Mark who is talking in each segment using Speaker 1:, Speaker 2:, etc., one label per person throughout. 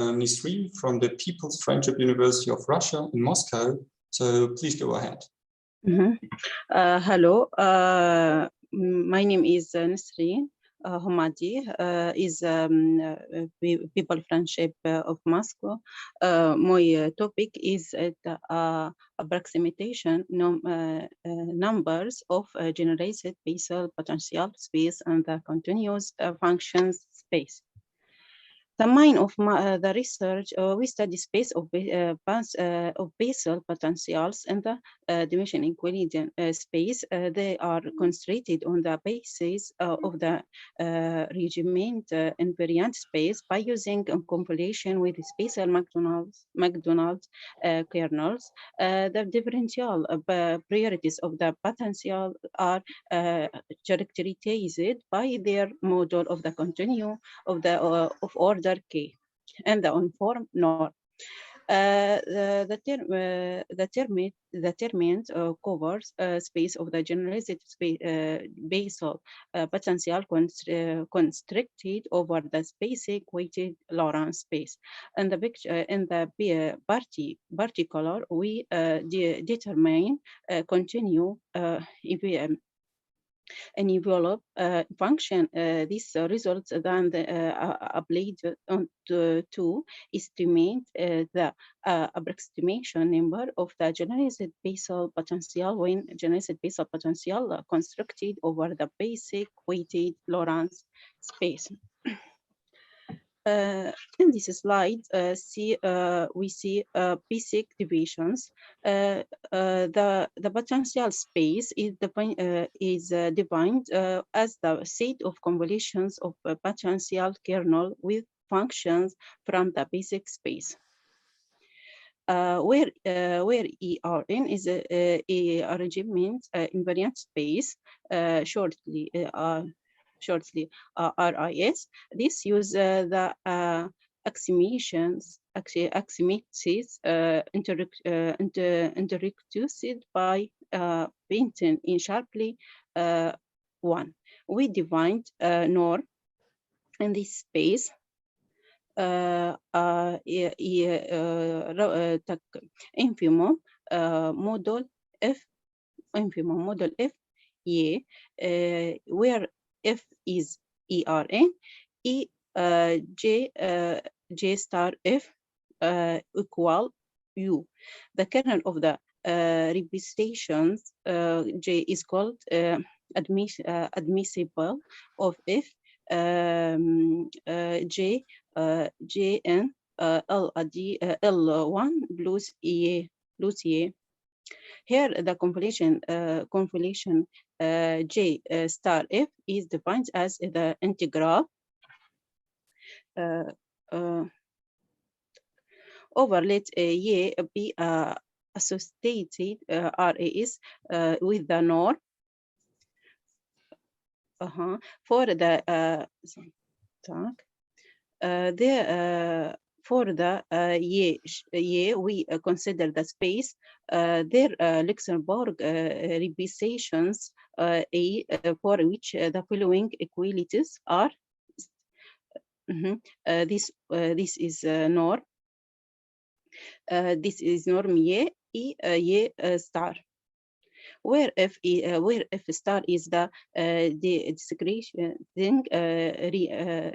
Speaker 1: Nisreen from the People's Friendship University of Russia in Moscow. So please go ahead.
Speaker 2: Hello, my name is Nisreen Homadeh, is People Friendship of Moscow. My topic is the approximation numbers of generated basal potential space and the continuous functions space. The main of the research, we study space of basal potentials and the dimension equilibrium space. They are concentrated on the basis of the regiment invariant space by using a compilation with spatial McDonald's kernels. The differential priorities of the potential are characterized by their model of the continuum of the of order K and the uniform norm. The term covers space of the generalized basal potential constricted over the spacing weighted Laurent space. And the picture in the particular, we determine continue and envelope function. This results then applied to estimate the approximation number of the generalized basal potential when generalized basal potential constructed over the basic weighted Lorentz space. In this slide, we see basic divisions. The potential space is defined as the set of convolutions of a potential kernel with functions from the basic space. Where ERN is a arrangement invariant space, shortly RIS. This uses the axiomatic introduced by Benton in sharply 1. We defined norm in this space infimum model F where F is ERN, J star F equal U. The kernel of the representations J is called admissible of F Jn L1 plus E. Here, the convolution J star F is defined as the integral over let Y be associated RAS with the norm for the for the we consider the space. Their Luxembourg representations for which the following equalities are. This is norm. This is norm Y star. Where F star is the discretion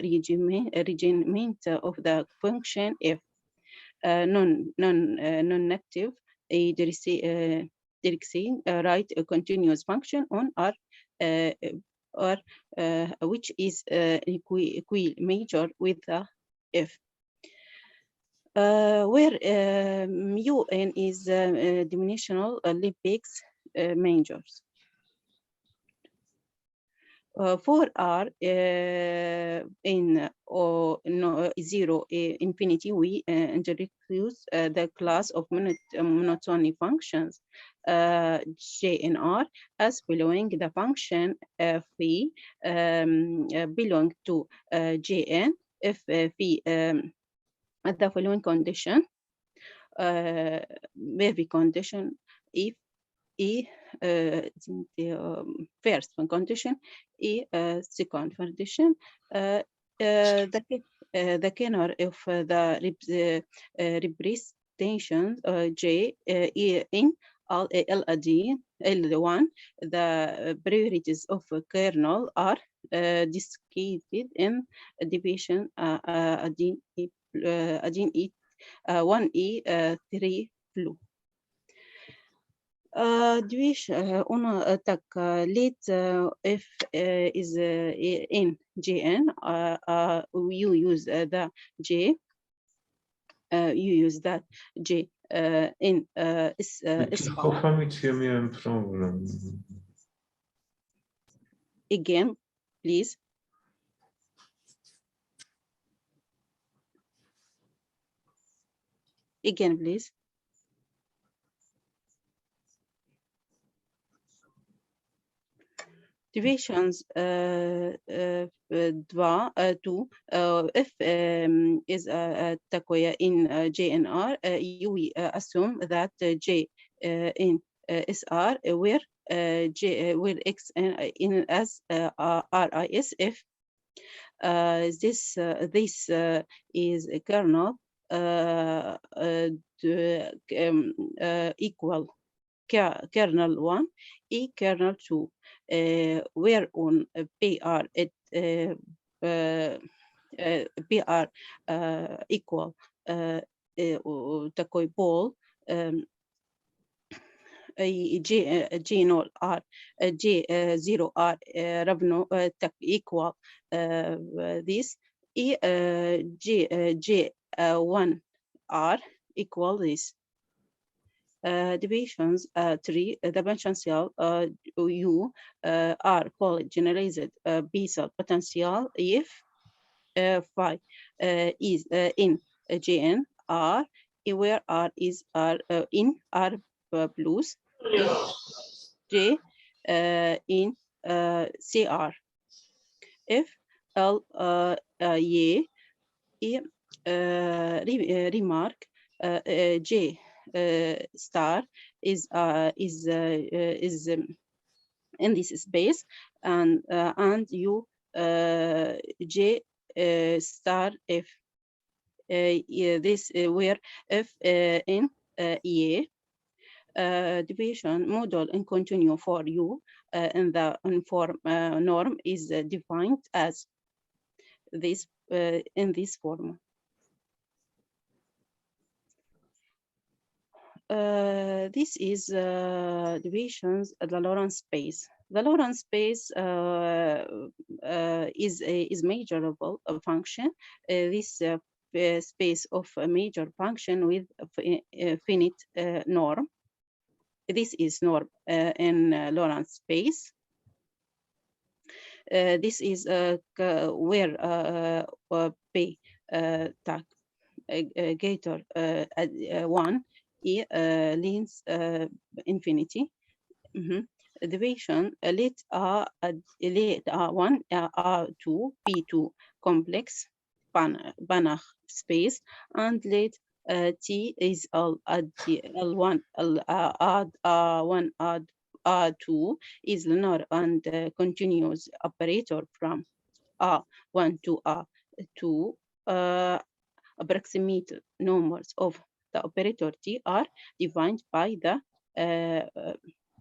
Speaker 2: regiment of the function F, non-negative direction right continuous function on R, which is equi-major with the F. Where mu-n is dimensional Olympics majors. For R in 0 infinity, we introduce the class of monotony functions J and R as following. The function phi belong to Jn if phi at the following condition, wavy condition, if first condition, second condition, the the kernel of the representation J in L1, the priorities of a kernel are described in division adin 1E3 flu. Ona tak let if is in JN, you use the J, you use that J in
Speaker 3: Uruchomić, ja miałem problem.
Speaker 2: Again, please. Again, please. Divisions 2 if is takoya in JNR, you assume that J in SR where where X in as RIS if this is a kernel equal kernel 1 e kernel 2 where on PR it PR equal такой pole G0 R G0 R равно так equal this e G1 R equal this. Divisions 3, the potential U are called generalized B cell potential if 5 is in GN R, where R is R in R plus, J in CR. If L Y remark J star is in this space and you J star F this where F in E division model and continue for you in the inform norm is defined as this in this form. This is divisions of the Lorentz space. The Lorentz space is measurable function. This space of a major function with a finite norm. This is norm in Lorentz space. This is where P gator 1 leans infinity. Division let R1 R2 P2 complex Banach space and let T is L1 R1 R2 is linear and continuous operator from R1 to R2. Approximate numbers of the operator T are defined by the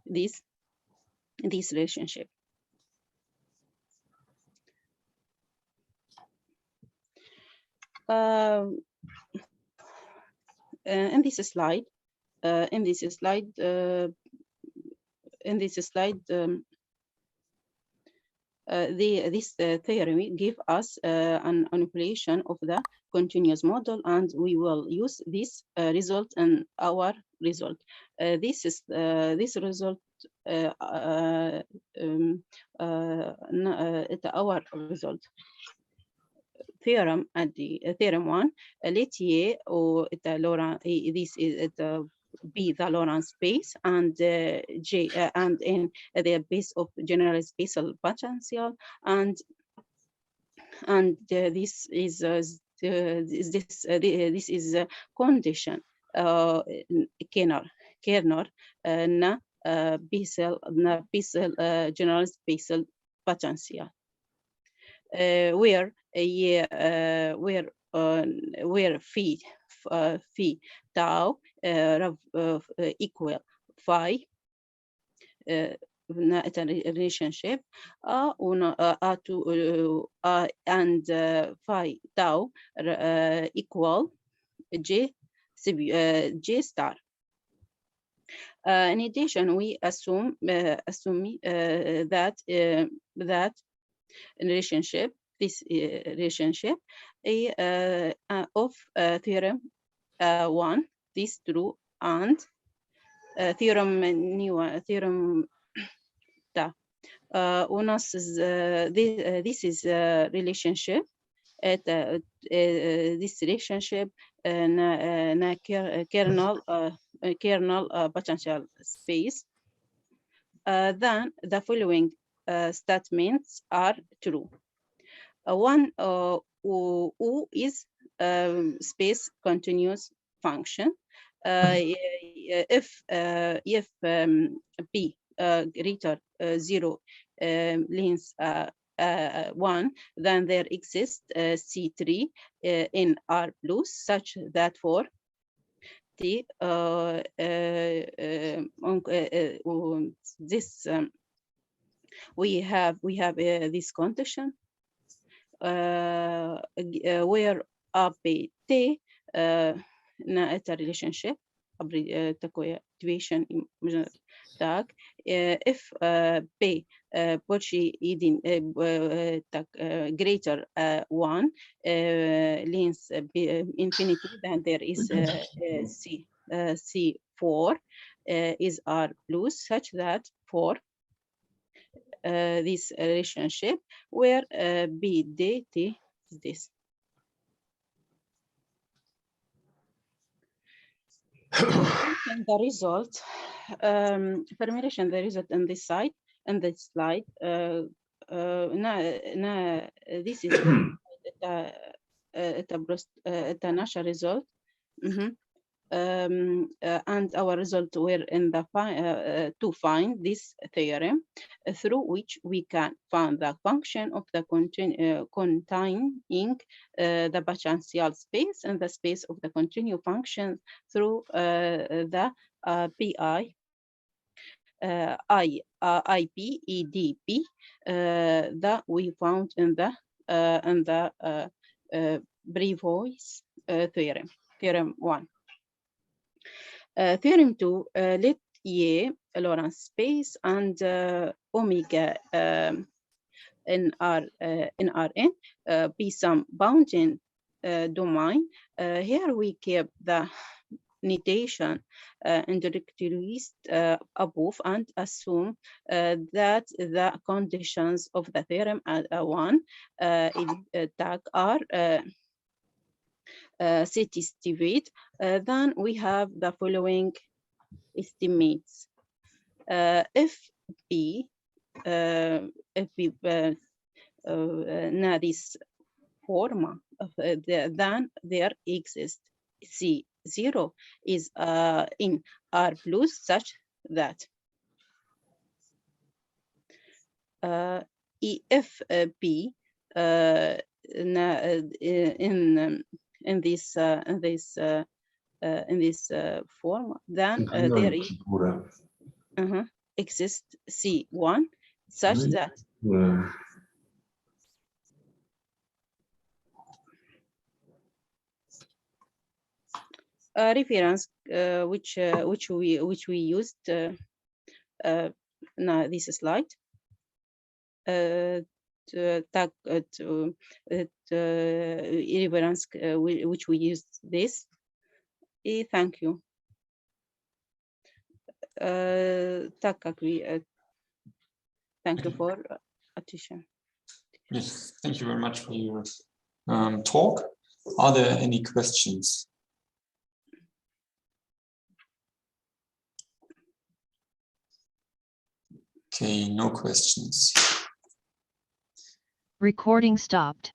Speaker 2: this relationship. In this slide, this theory give us an manipulation of the continuous model, and we will use this result in our result. This is this result our result. Theorem at the theorem 1. Let Y or this is be the Lorentz space and J and in the base of general spatial potential and this is this is a condition kernel na basal general spatial potential where where phi tau equal phi relationship and phi tau equal J star. In addition, we assume that relationship, this relationship of theorem 1, this true, and theorem this is relationship at this relationship kernel potential space. Then the following statements are true. One, U is space continuous function. If P greater 0 length 1, then there exists C3 in R plus, such that for T this we have this condition where APT it's a relationship activation tag if P greater 1 length infinity, then there is C4 is R plus, such that for this relationship where B dt is this. The result, formulation the result on this side and this slide. This is a natural result. And our result were in the to find this theorem through which we can find the function of the containing the potential space and the space of the continuous function through the PI IP EDP that we found in the Brevois theorem, theorem 1. Theorem 2, let Y Lorentz space and omega in Rn be some bounding domain. Here we keep the notation introduced above and assume that the conditions of the theorem 1 tag are satisfied. Then we have the following estimates. If B this form of then there exists C0 is in R plus, such that if B in this form, then there is exists C1 such that reference which we used now this slide reference which we used this. Thank you. Thank you for attention.
Speaker 1: Yes, thank you very much for your talk. Are there any questions? Okay, no questions.
Speaker 4: Recording stopped.